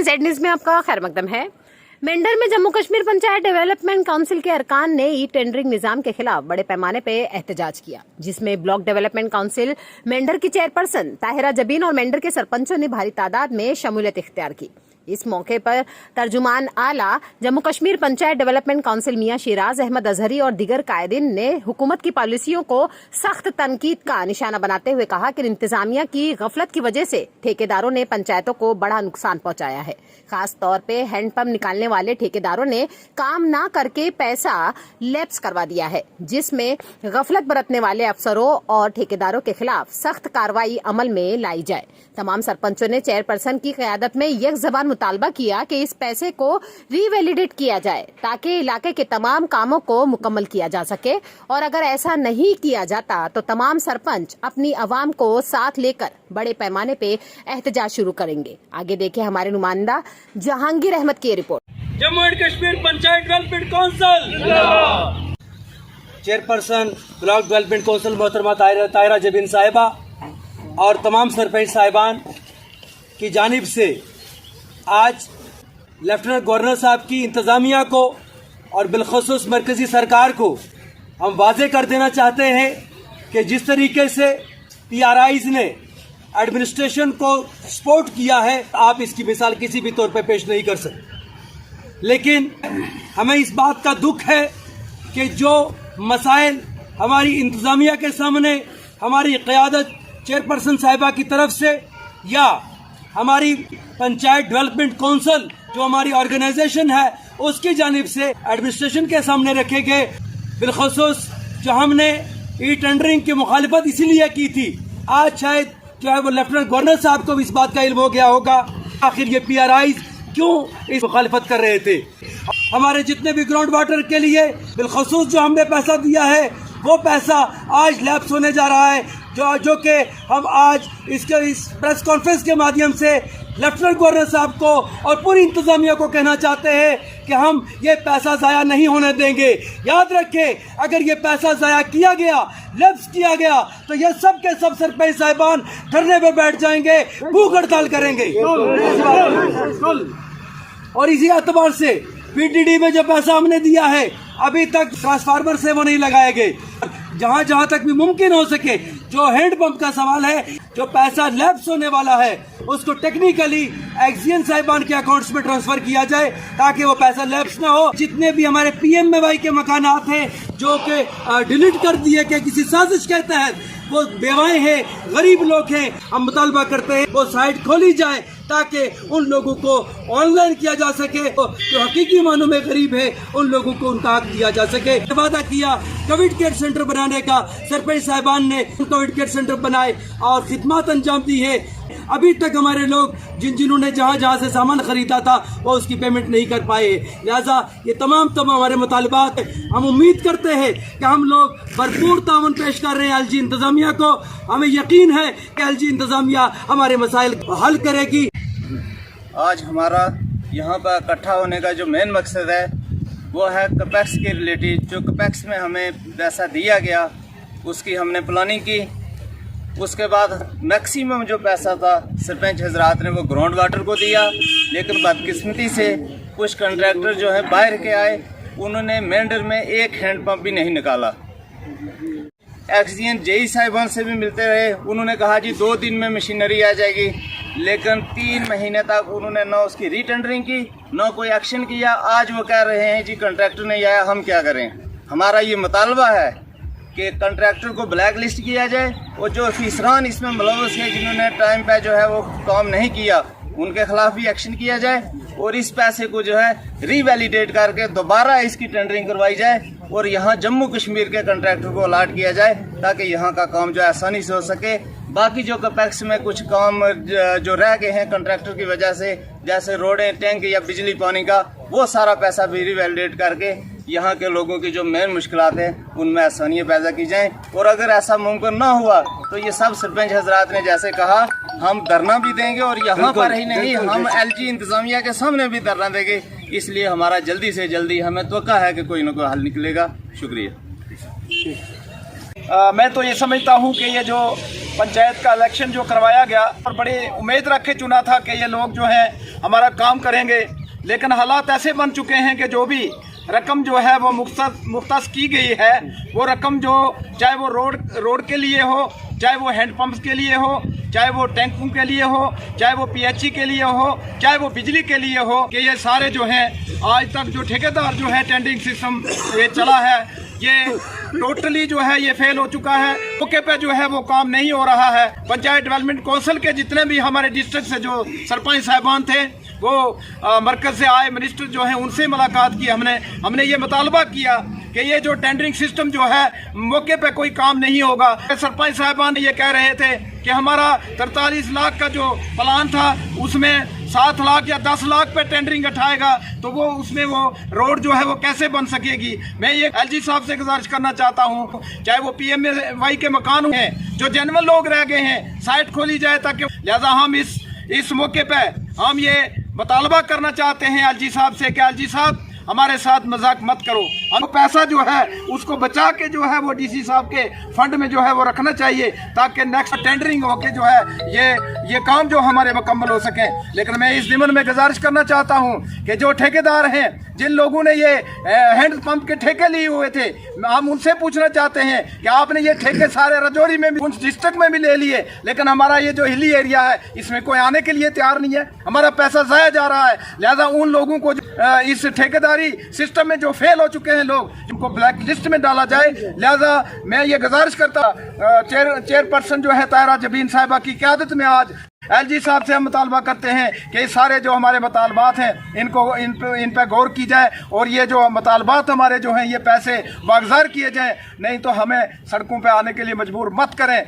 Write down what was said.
Z news में आपका खैर मकदम है। मेंढर में जम्मू कश्मीर पंचायत डेवलपमेंट काउंसिल के अरकान ने ई टेंडरिंग निजाम के खिलाफ बड़े पैमाने पे एहतजाज किया, जिसमें ब्लॉक डेवलपमेंट काउंसिल मेंढर की चेयरपर्सन ताहिरा जबीन और मेंढर के सरपंचों ने भारी तादाद में शमूलियत इख्तियार की। इस मौके पर तर्जुमान आला जम्मू कश्मीर पंचायत डेवलपमेंट काउंसिल मियां शिराज अहमद अजहरी और दीगर कायदीन ने हुकूमत की पॉलिसियों को सख्त तनकीद का निशाना बनाते हुए कहा कि इंतजामिया की गफलत की वजह से ठेकेदारों ने पंचायतों को बड़ा नुकसान पहुंचाया है। खास तौर पे हैंडपंप निकालने वाले ठेकेदारों ने काम ना करके पैसा लैप्स करवा दिया है, जिसमें गफलत बरतने वाले अफसरों और ठेकेदारों के खिलाफ सख्त कार्रवाई अमल में लाई जाए। तमाम सरपंचों ने चेयरपर्सन की क़यादत में एक ज़बान मुतालबा किया कि इस पैसे को रीवैलिडेट किया जाए ताकि इलाके के तमाम कामों को मुकम्मल किया जा सके, और अगर ऐसा नहीं किया जाता तो तमाम सरपंच अपनी आवाम को साथ लेकर बड़े पैमाने पे एहतजाज शुरू करेंगे। आगे देखें हमारे नुमाइंदा जहांगीर अहमद की report. Jammu and Kashmir panchayat development council chairperson block development council मोहतरमा ताहिरा जबीन साहिबा और तमाम सरपंच साहिबान की जानिब से आज लेफ्टिनेंट गवर्नर साहब की इंतज़ामिया को और बिलखसूस मरकज़ी सरकार को हम वाज़े कर देना चाहते हैं कि जिस तरीके से PRIs ने एडमिनिस्ट्रेशन को सपोर्ट किया है, आप इसकी मिसाल किसी भी तौर पर पेश नहीं कर सकते। लेकिन हमें इस बात का दुख है कि जो मसाइल हमारी इंतज़ामिया के सामने हमारी क़यादत चेयरपर्सन साहिबा की तरफ से या हमारी पंचायत डेवलपमेंट काउंसिल जो हमारी ऑर्गेनाइजेशन है उसकी जानिब से एडमिनिस्ट्रेशन के सामने रखे गए, बिलखसूस जो हमने ई टेंडरिंग की मुखालिफत इसीलिए की थी, आज शायद जो है वो लेफ्टिनेंट गवर्नर साहब को भी इस बात का इल्म हो गया होगा आखिर ये PRIs क्यों इस मुखालिफत कर रहे थे। हमारे जितने भी ग्राउंड वाटर के लिए बिलखसूस जो हमने पैसा दिया है वो पैसा आज लैप्स होने जा रहा है, जो कि हम आज इस प्रेस कॉन्फ्रेंस के माध्यम से लेफ्टिनेंट गवर्नर साहब को और पूरी इंतजामिया को कहना चाहते हैं कि हम ये पैसा ज़ाया नहीं होने देंगे। याद रखें, अगर ये पैसा ज़ाया किया गया, लैप्स किया गया, तो ये सब के सब सरपंच साहिबान धरने पे बैठ जाएंगे, भूख हड़ताल करेंगे। और इसी एतबार से PDD में जो पैसा हमने दिया है अभी तक ट्रांसफार्मर से वो नहीं लगाए गए। जहाँ तक भी मुमकिन हो सके जो हैंडपंप का सवाल है, जो पैसा लैप्स होने वाला है, उसको टेक्निकली एक्सियन साहिबान के अकाउंट्स में ट्रांसफर किया जाए ताकि वो पैसा लैप्स ना हो। जितने भी हमारे PMAY के मकानात हैं जो कि डिलीट कर दिए गए किसी साजिश के तहत, वो बेवाएं हैं, गरीब लोग हैं, हम मुतालबा करते हैं वो साइट खोली जाए ताकि उन लोगों को ऑनलाइन किया जा सके, जो हकीकी मानों में गरीब है उन लोगों को उनका हक दिया जा सके। वादा किया कोविड केयर सेंटर बनाने का, सरपंच साहिबान ने कोविड केयर सेंटर बनाए और खिदमत अंजाम दी है। अभी तक हमारे लोग जिन्होंने जहाँ से सामान खरीदा था वो उसकी पेमेंट नहीं कर पाए। लिहाजा ये तमाम हमारे मुतालबात हम उम्मीद करते हैं कि हम लोग भरपूर ताउन पेश कर रहे हैं LG इंतज़ामिया को। हमें यकीन है कि LG इंतज़ामिया हमारे मसाइल हल करेगी। आज हमारा यहाँ पर इकट्ठा होने का जो मेन मकसद है वो है कैपेक्स के रिलेटेड। जो कैपेक्स में हमें पैसा दिया गया उसकी हमने प्लानिंग की, उसके बाद मैक्सिमम जो पैसा था सरपंच हजरात ने वो ग्राउंड वाटर को दिया, लेकिन बदकिस्मती से कुछ कंट्रैक्टर जो है बाहर के आए, उन्होंने मेंढर में एक हैंडपम्प भी नहीं निकाला। एक्सियन JE साहिबान से भी मिलते रहे, उन्होंने कहा जी 2 दिन में मशीनरी आ जाएगी, लेकिन 3 महीने तक उन्होंने ना उसकी रीटेंडरिंग की, ना कोई एक्शन किया। आज वो कह रहे हैं जी कंट्रैक्टर नहीं आया, हम क्या करें। हमारा ये मुतालबा है कि कंट्रैक्टर को ब्लैक लिस्ट किया जाए और जो अफसरान इसमें मुलव्वस हैं जिन्होंने टाइम पे जो है वो काम नहीं किया, उनके खिलाफ भी एक्शन किया जाए और इस पैसे को जो है रीवैलिडेट करके दोबारा इसकी टेंडरिंग करवाई जाए और यहाँ जम्मू कश्मीर के कंट्रैक्टर को अलाट किया जाए ताकि यहाँ का काम जो आसानी से हो सके। बाकी जो कैपेक्स में कुछ काम जो रह गए हैं कंट्रैक्टर की वजह से, जैसे रोडें, टैंक या बिजली पानी का, वो सारा पैसा भी रीवैलिडेट करके यहाँ के लोगों की जो मेन मुश्किलात हैं उनमें आसानियाँ पैदा की जाएं। और अगर ऐसा मुमकिन ना हुआ तो ये सब सरपंच हजरात ने जैसे कहा, हम धरना भी देंगे और यहाँ पर ही नहीं, हम LG इंतज़ामिया के सामने भी धरना देंगे। इसलिए हमारा जल्दी से जल्दी हमें तवक्का है कि कोई ना कोई हल निकलेगा। शुक्रिया। मैं तो ये समझता हूँ कि ये जो पंचायत का इलेक्शन जो करवाया गया और बड़ी उम्मीद रख के चुना था कि ये लोग जो हैं हमारा काम करेंगे, लेकिन हालात ऐसे बन चुके हैं कि जो भी रकम जो है वो मुख्तस की गई है, वो रकम जो चाहे वो रोड के लिए हो, चाहे वो हैंडपम्प्स के लिए हो, चाहे वो टैंकों के लिए हो, चाहे वो पीएचई के लिए हो, चाहे वो बिजली के लिए हो, कि ये सारे जो हैं आज तक जो ठेकेदार जो है टेंडरिंग सिस्टम ये चला है, ये टोटली जो है ये फेल हो चुका है। मौके पे जो है वो काम नहीं हो रहा है। पंचायत डेवलपमेंट काउंसिल के जितने भी हमारे डिस्ट्रिक्ट से जो सरपंच साहिबान थे, वो मरकज से आए मिनिस्टर जो है उनसे मुलाकात की हमने ये मुतालबा किया कि ये जो टेंडरिंग सिस्टम जो है मौके पे कोई काम नहीं होगा। सरपंच साहिबान ये कह रहे थे कि हमारा 43 लाख का जो प्लान था उसमें 7 लाख या 10 लाख पे टेंडरिंग उठाएगा, तो वो उसमें वो रोड जो है वो कैसे बन सकेगी। मैं ये एलजी साहब से गुजारिश करना चाहता हूँ, चाहे वो PMAY के मकान हैं जो जेन्युइन लोग रह गए हैं, साइट खोली जाए ताकि, लिहाजा हम इस मौके पे हम ये मुतालबा करना चाहते हैं एलजी साहब से कि एलजी साहब हमारे साथ मजाक मत करो। हम पैसा जो है उसको बचा के जो है वो डीसी साहब के फंड में जो है वो रखना चाहिए, ताकि नेक्स्ट टेंडरिंग होके जो है ये काम जो हमारे मुकम्मल हो सके। लेकिन मैं इस ज़िम्मन में गुजारिश करना चाहता हूँ कि जो ठेकेदार हैं, जिन लोगों ने ये हैंड पंप के ठेके लिए हुए थे, हम उनसे पूछना चाहते हैं कि आपने ये ठेके सारे राजौरी में भी, उस डिस्ट्रिक्ट में भी ले लिए, लेकिन हमारा ये जो हिली एरिया है इसमें कोई आने के लिए तैयार नहीं है, हमारा पैसा ज़ाया जा रहा है। लिहाजा उन लोगों को इस ठेकेदारी सिस्टम में जो फेल हो चुके हैं लोग, जिनको ब्लैक लिस्ट में डाला जाए। लिहाजा मैं ये गुजारिश करता चेयरपर्सन जो है ताहिरा जबीन साहिबा की क़यादत में आज एलजी साहब से हम मुतालबा करते हैं कि सारे जो हमारे मुतालबात हैं इन पे गौर की जाए और ये जो मुतालबात हमारे जो हैं ये पैसे वागजार किए जाएं, नहीं तो हमें सड़कों पे आने के लिए मजबूर मत करें।